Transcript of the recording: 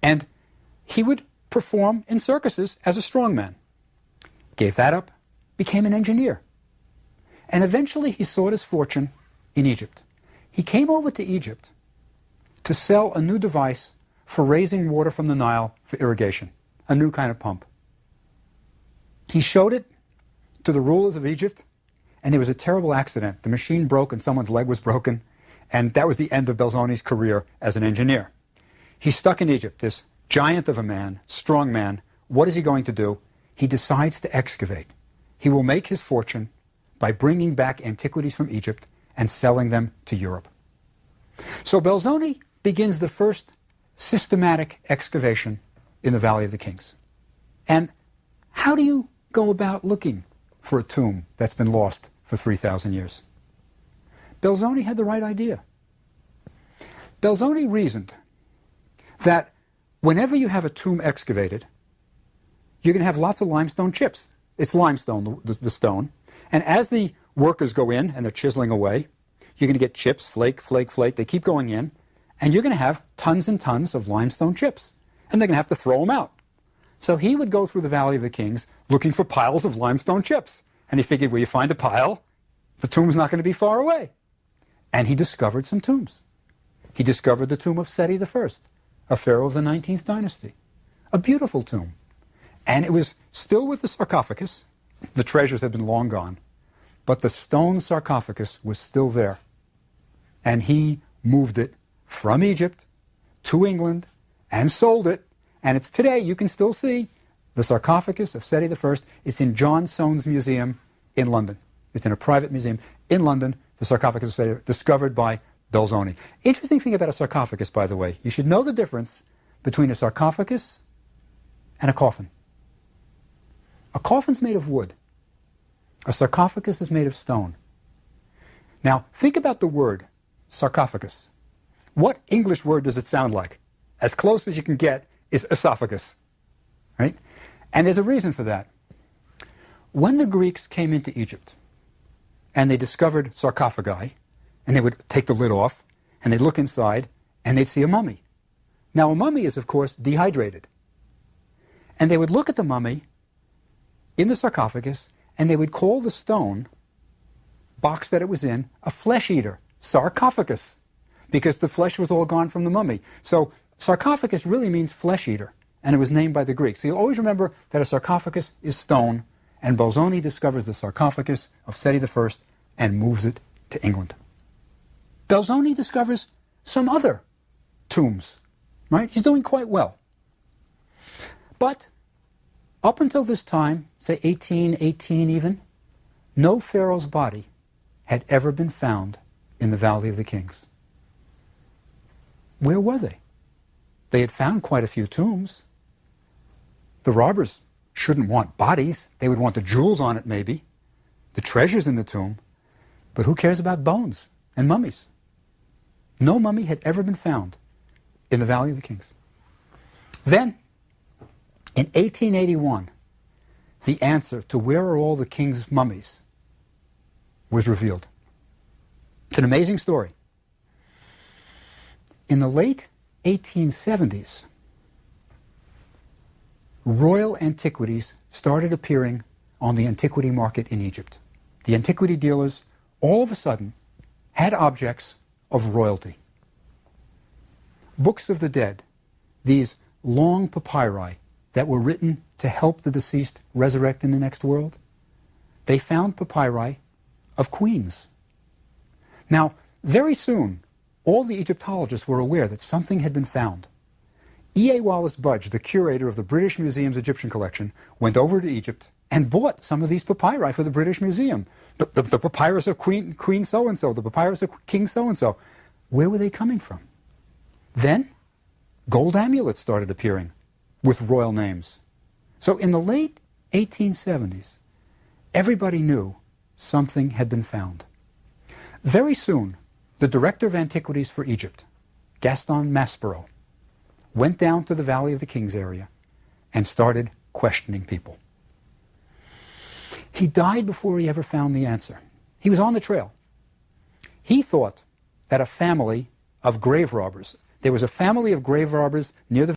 And he would perform in circuses as a strongman. Gave that up, became an engineer. And eventually he sought his fortune in Egypt. He came over to Egypt to sell a new device for raising water from the Nile for irrigation, a new kind of pump. He showed it to the rulers of Egypt, and there was a terrible accident. The machine broke and someone's leg was broken, and that was the end of Belzoni's career as an engineer. He's stuck in Egypt, this giant of a man, strong man. What is he going to do? He decides to excavate. He will make his fortune by bringing back antiquities from Egypt and selling them to Europe. So Belzoni begins the first systematic excavation in the Valley of the Kings. And how do you go about looking for a tomb that's been lost for 3,000 years? Belzoni had the right idea. Belzoni reasoned that whenever you have a tomb excavated, you're going to have lots of limestone chips. It's limestone, the stone. And as the workers go in and they're chiseling away, you're going to get chips, flake, flake, flake. They keep going in. And you're going to have tons and tons of limestone chips. And they're going to have to throw them out. So he would go through the Valley of the Kings looking for piles of limestone chips. And he figured, well, you find a pile, the tomb's not going to be far away. And he discovered some tombs. He discovered the tomb of Seti I, a pharaoh of the 19th dynasty. A beautiful tomb. And it was still with the sarcophagus. The treasures had been long gone. But the stone sarcophagus was still there. And he moved it from Egypt to England and sold it. And it's today, you can still see the sarcophagus of Seti I. It's in John Soane's museum in London. It's in a private museum in London, the sarcophagus of Seti, discovered by Belzoni. Interesting thing about a sarcophagus, by the way, you should know the difference between a sarcophagus and a coffin. A coffin's made of wood. A sarcophagus is made of stone. Now, think about the word sarcophagus. What English word does it sound like? As close as you can get is esophagus, right? And there's a reason for that. When the Greeks came into Egypt and they discovered sarcophagi, and they would take the lid off, and they'd look inside, and they'd see a mummy. Now, a mummy is, of course, dehydrated. And they would look at the mummy in the sarcophagus, and they would call the stone box that it was in a flesh eater, sarcophagus, because the flesh was all gone from the mummy. So sarcophagus really means flesh eater, and it was named by the Greeks. So you'll always remember that a sarcophagus is stone, and Belzoni discovers the sarcophagus of Seti I and moves it to England. Belzoni discovers some other tombs, right? He's doing quite well. But up until this time, say 1818 even, no pharaoh's body had ever been found in the Valley of the Kings. Where were they? They had found quite a few tombs. The robbers shouldn't want bodies. They would want the jewels on it, maybe, the treasures in the tomb. But who cares about bones and mummies? No mummy had ever been found in the Valley of the Kings. Then, in 1881, the answer to where are all the king's mummies was revealed. It's an amazing story. In the late 1870s, royal antiquities started appearing on the antiquity market in Egypt. The antiquity dealers, all of a sudden, had objects of royalty. Books of the dead, these long papyri that were written to help the deceased resurrect in the next world, they found papyri of queens. Now, very soon, all the Egyptologists were aware that something had been found. E.A. Wallace Budge, the curator of the British Museum's Egyptian collection, went over to Egypt and bought some of these papyri for the British Museum. The papyrus of Queen so-and-so, the papyrus of King so-and-so. Where were they coming from? Then, gold amulets started appearing with royal names. So in the late 1870s, everybody knew something had been found. Very soon, the director of antiquities for Egypt, Gaston Maspero, went down to the Valley of the Kings area and started questioning people. He died before he ever found the answer. He was on the trail. He thought that a family of grave robbers, there was a family of grave robbers near the